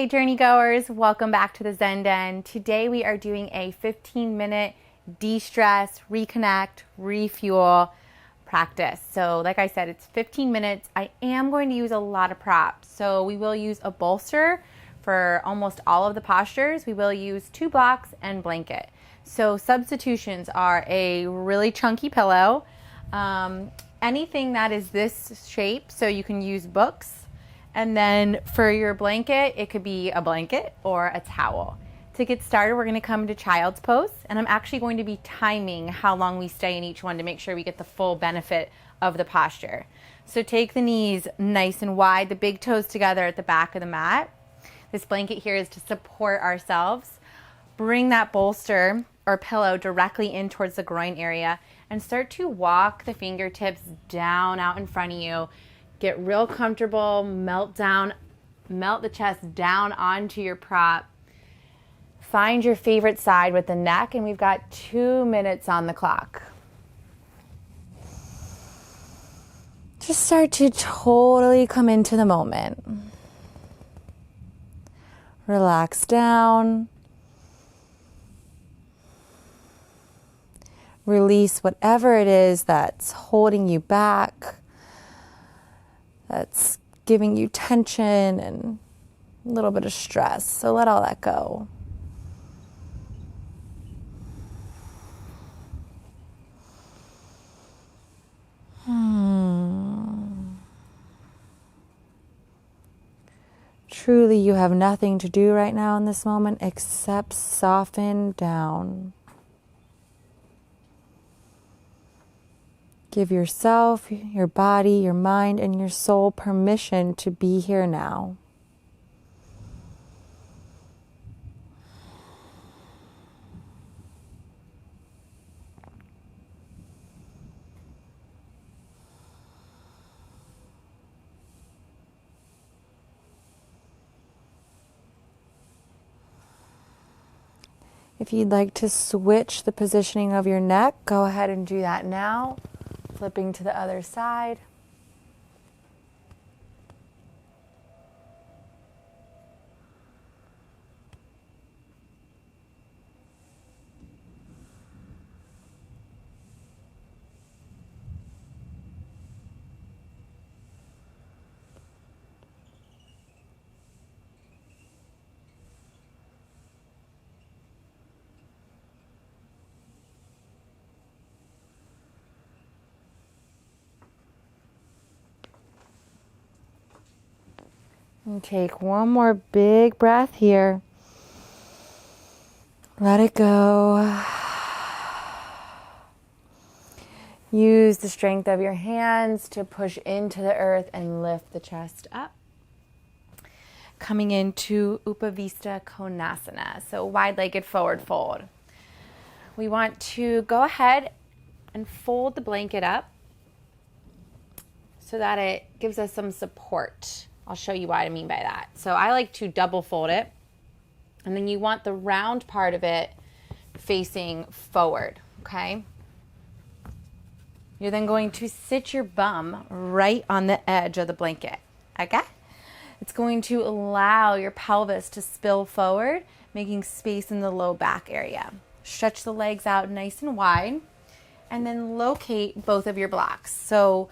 Hey Journey goers, welcome back to the Zen Den. Today we are doing a 15-minute de-stress, reconnect, refuel practice. So like I said, it's 15 minutes. I am going to use a lot of props. So we will use a bolster for almost all of the postures. We will use 2 blocks and blanket. So substitutions are a really chunky pillow, anything that is this shape, so you can use books. And then for your blanket, it could be a blanket or a towel. To get started, we're going to come to child's pose, and I'm actually going to be timing how long we stay in each one to make sure we get the full benefit of the posture. So take the knees nice and wide, the big toes together at the back of the mat. This blanket here is to support ourselves. Bring that bolster or pillow directly in towards the groin area and start to walk the fingertips down out in front of you. Get real comfortable, melt the chest down onto your prop. Find your favorite side with the neck, and we've got 2 minutes on the clock. Just start to totally come into the moment. Relax down. Release whatever it is that's holding you back, that's giving you tension and a little bit of stress. So let all that go. Truly, you have nothing to do right now in this moment except soften down. Give yourself, your body, your mind, and your soul permission to be here now. If you'd like to switch the positioning of your neck, go ahead and do that now. Flipping to the other side. And take one more big breath here. Let it go. Use the strength of your hands to push into the earth and lift the chest up. Coming into Upavista Konasana, so wide-legged forward fold. We want to go ahead and fold the blanket up so that it gives us some support. I'll show you what I mean by that. So I like to double fold it, and then you want the round part of it facing forward, okay? You're then going to sit your bum right on the edge of the blanket, okay? It's going to allow your pelvis to spill forward, making space in the low back area. Stretch the legs out nice and wide, and then locate both of your blocks. So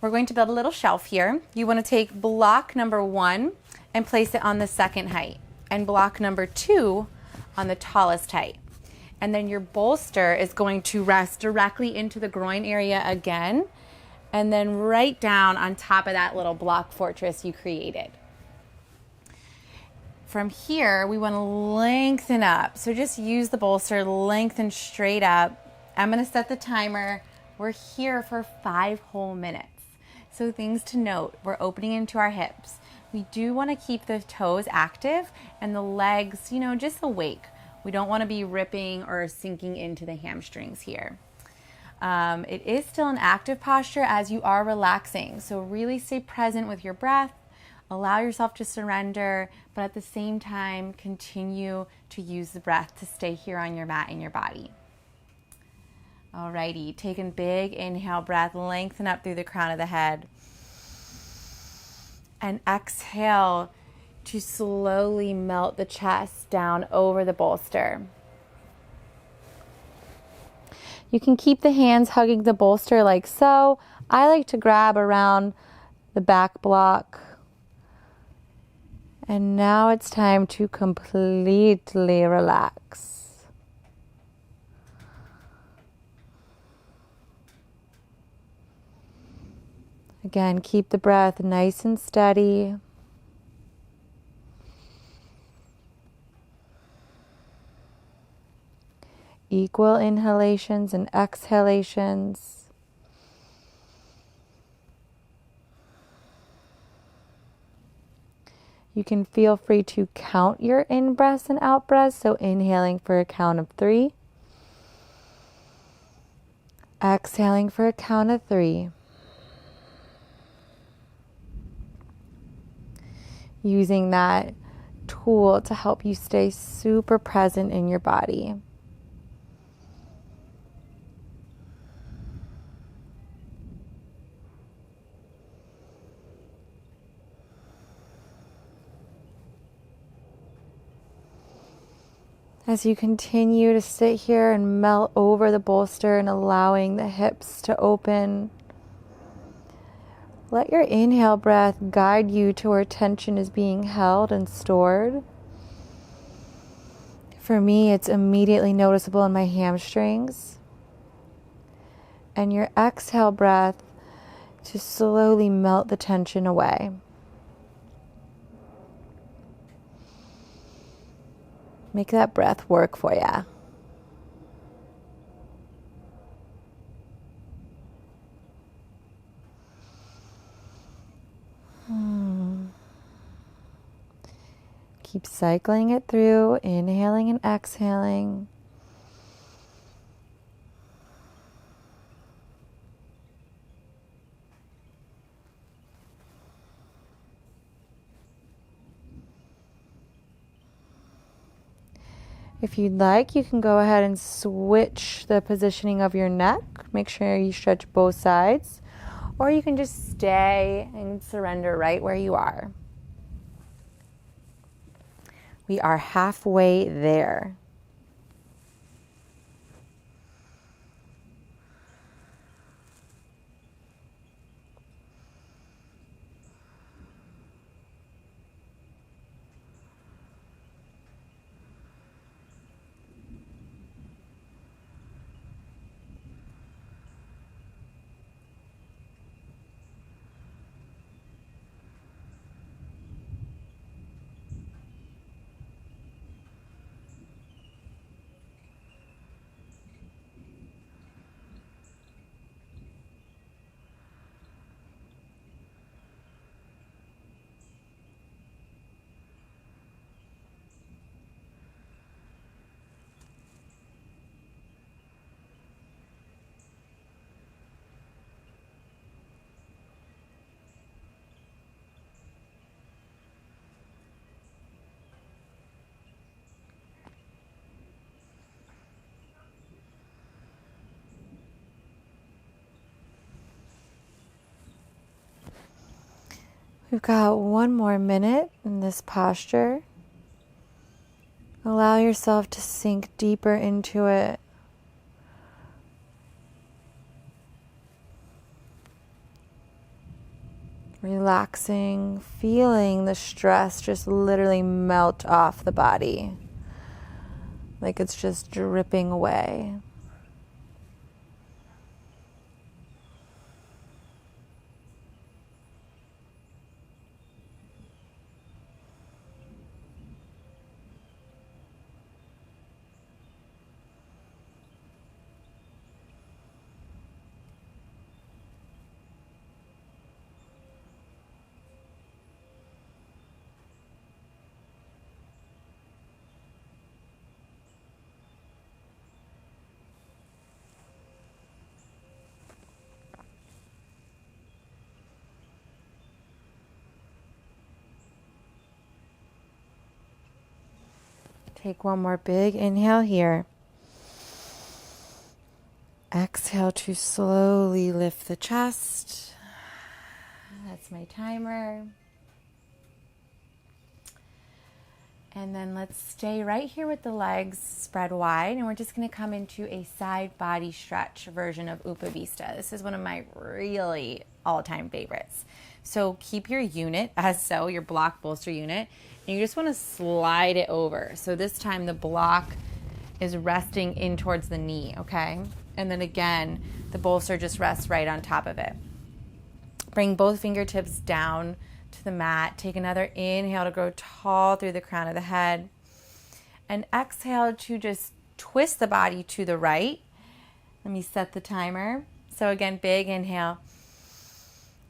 we're going to build a little shelf here. You want to take block number 1 and place it on the second height, and block number 2 on the tallest height. And then your bolster is going to rest directly into the groin area again, and then right down on top of that little block fortress you created. From here, we want to lengthen up. So just use the bolster, lengthen straight up. I'm going to set the timer. We're here for 5 whole minutes. So things to note, we're opening into our hips. We do want to keep the toes active and the legs, just awake. We don't want to be ripping or sinking into the hamstrings here. It is still an active posture as you are relaxing. So really stay present with your breath. Allow yourself to surrender, but at the same time, continue to use the breath to stay here on your mat in your body. Alrighty, take a big inhale breath, lengthen up through the crown of the head. And exhale, to slowly melt the chest down over the bolster. You can keep the hands hugging the bolster like so. I like to grab around the back block. And now it's time to completely relax. Again, keep the breath nice and steady. Equal inhalations and exhalations. You can feel free to count your in-breaths and out-breaths. So inhaling for a count of 3. Exhaling for a count of 3. Using that tool to help you stay super present in your body. As you continue to sit here and melt over the bolster and allowing the hips to open, let your inhale breath guide you to where tension is being held and stored. For me, it's immediately noticeable in my hamstrings. And your exhale breath to slowly melt the tension away. Make that breath work for you. Keep cycling it through, inhaling and exhaling. If you'd like, you can go ahead and switch the positioning of your neck. Make sure you stretch both sides. Or you can just stay and surrender right where you are. We are halfway there. We've got one more minute in this posture. Allow yourself to sink deeper into it. Relaxing, feeling the stress just literally melt off the body. Like it's just dripping away. Take one more big inhale here. Exhale to slowly lift the chest. That's my timer. And then let's stay right here with the legs spread wide, and we're just going to come into a side body stretch version of Upavista. This is one of my really all-time favorites. So keep your unit as so, your block bolster unit, and you just want to slide it over. So this time the block is resting in towards the knee, okay? And then again, the bolster just rests right on top of it. Bring both fingertips down to the mat. Take another inhale to grow tall through the crown of the head. And exhale to just twist the body to the right. Let me set the timer. So again, big inhale.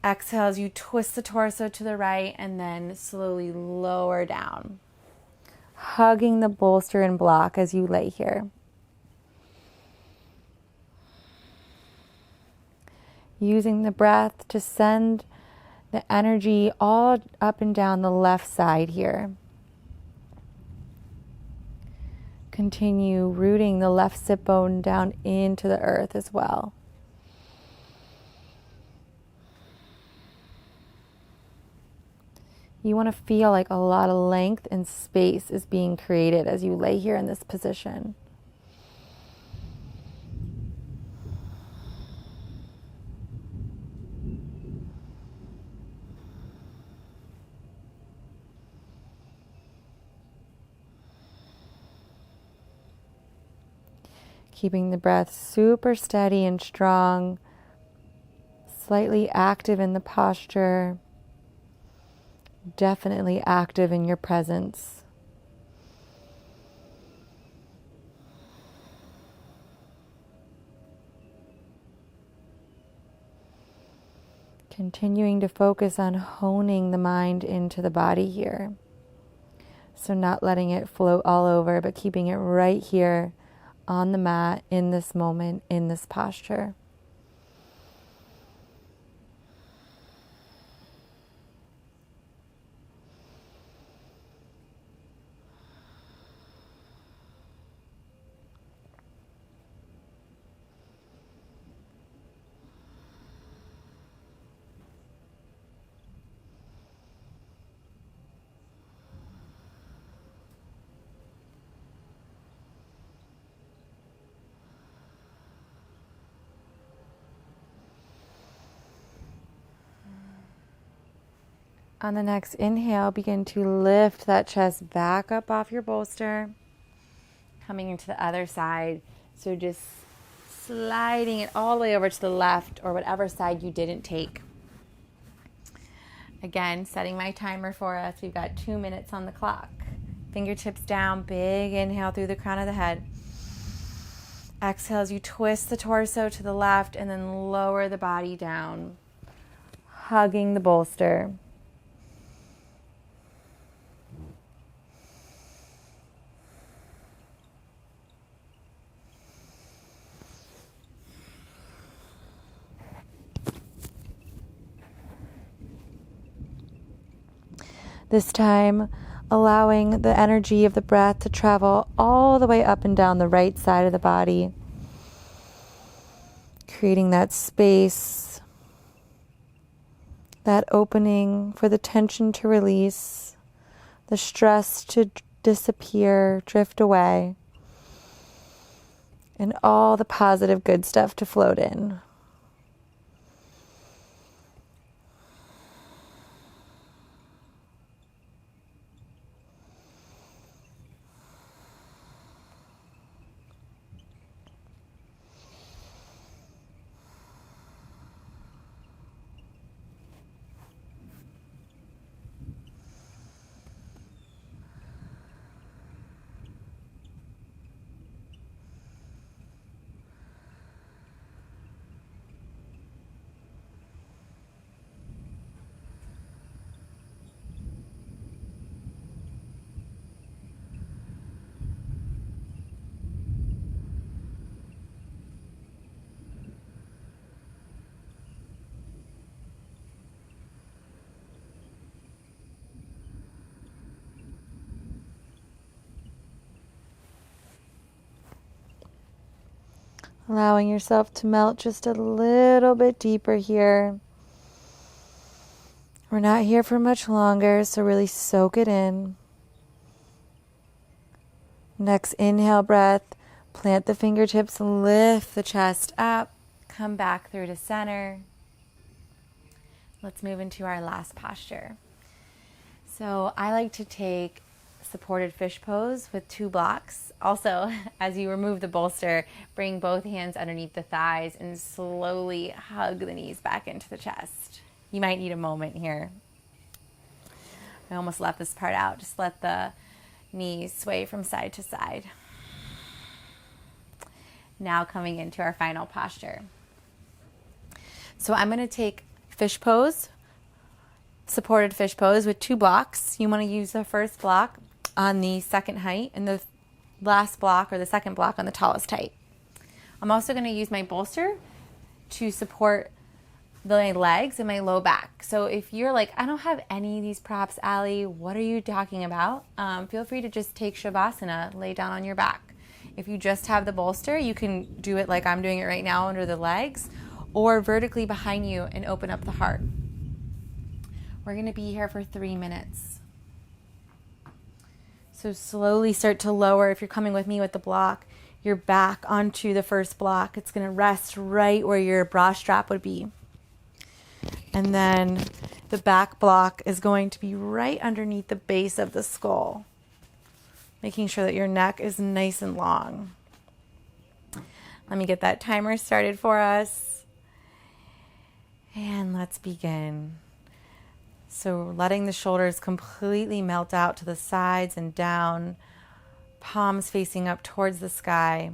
Exhale as you twist the torso to the right and then slowly lower down. Hugging the bolster and block as you lay here. Using the breath to send the energy all up and down the left side here. Continue rooting the left sit bone down into the earth as well. You want to feel like a lot of length and space is being created as you lay here in this position. Keeping the breath super steady and strong, slightly active in the posture, definitely active in your presence. Continuing to focus on honing the mind into the body here. So not letting it float all over, but keeping it right here on the mat, in this moment, in this posture. On the next inhale, begin to lift that chest back up off your bolster, coming into the other side. So just sliding it all the way over to the left or whatever side you didn't take. Again, setting my timer for us. We've got 2 minutes on the clock. Fingertips down, big inhale through the crown of the head. Exhale as you twist the torso to the left and then lower the body down, hugging the bolster. This time, allowing the energy of the breath to travel all the way up and down the right side of the body, creating that space, that opening for the tension to release, the stress to disappear, drift away, and all the positive good stuff to float in. Allowing yourself to melt just a little bit deeper here. We're not here for much longer, so really soak it in. Next inhale breath, plant the fingertips, lift the chest up, come back through to center. Let's move into our last posture. So I like to take supported fish pose with 2 blocks. Also, as you remove the bolster, bring both hands underneath the thighs and slowly hug the knees back into the chest. You might need a moment here. I almost left this part out. Just let the knees sway from side to side. Now coming into our final posture. So I'm going to take fish pose, supported fish pose with 2 blocks. You want to use the first block on the second height and the last block or the second block on the tallest height. I'm also going to use my bolster to support my legs and my low back. So if you're like, I don't have any of these props, Allie, what are you talking about? Feel free to just take Shavasana, lay down on your back. If you just have the bolster, you can do it like I'm doing it right now under the legs, or vertically behind you and open up the heart. We're going to be here for 3 minutes. So slowly start to lower, if you're coming with me with the block, your back onto the first block. It's going to rest right where your bra strap would be. And then the back block is going to be right underneath the base of the skull, making sure that your neck is nice and long. Let me get that timer started for us. And let's begin. So letting the shoulders completely melt out to the sides and down, palms facing up towards the sky.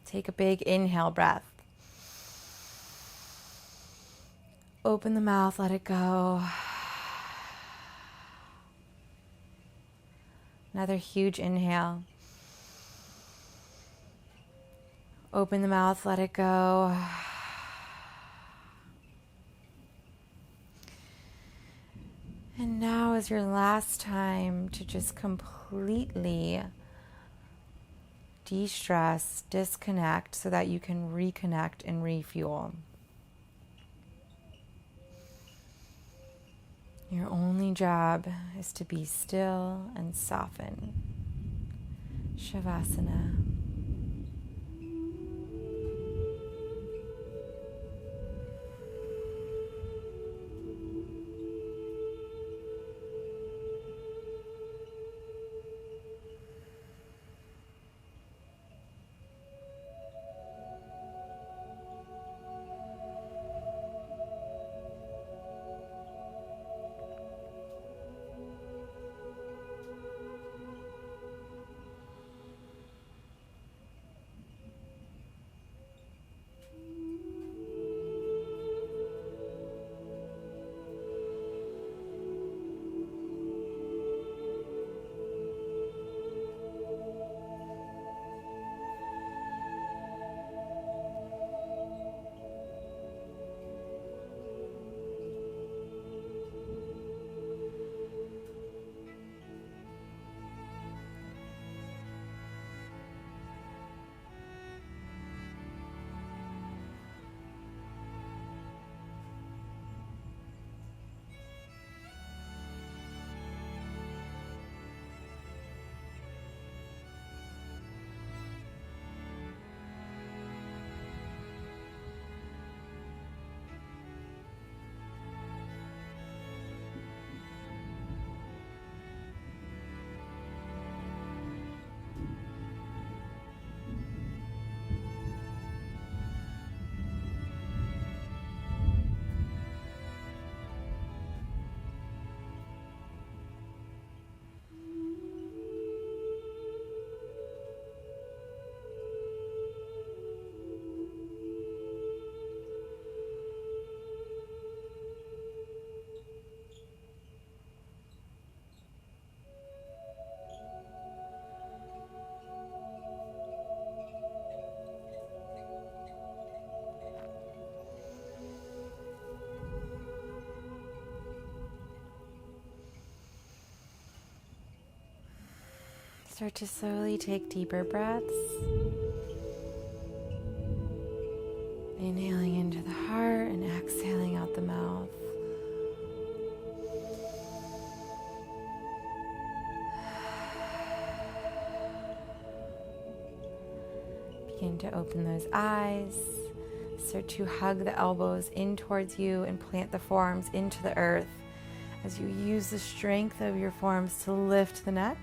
Take a big inhale breath. Open the mouth, let it go. Another huge inhale. Open the mouth, let it go. And now is your last time to just completely de-stress, disconnect so that you can reconnect and refuel. Your only job is to be still and soften. Shavasana. Start to slowly take deeper breaths. Inhaling into the heart and exhaling out the mouth. Begin to open those eyes. Start to hug the elbows in towards you and plant the forearms into the earth as you use the strength of your forearms to lift the neck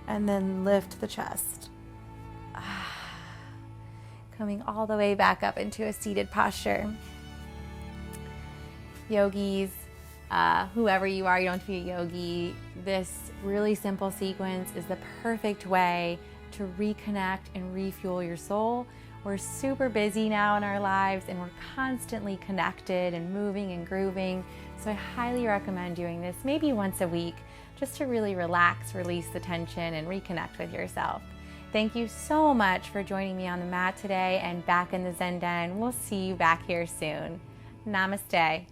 and then lift the chest. Coming all the way back up into a seated posture. Yogis, whoever you are, you don't have to be a yogi. This really simple sequence is the perfect way to reconnect and refuel your soul. We're super busy now in our lives and we're constantly connected and moving and grooving. So I highly recommend doing this maybe once a week just to really relax, release the tension, and reconnect with yourself. Thank you so much for joining me on the mat today and back in the Zen Den. We'll see you back here soon. Namaste.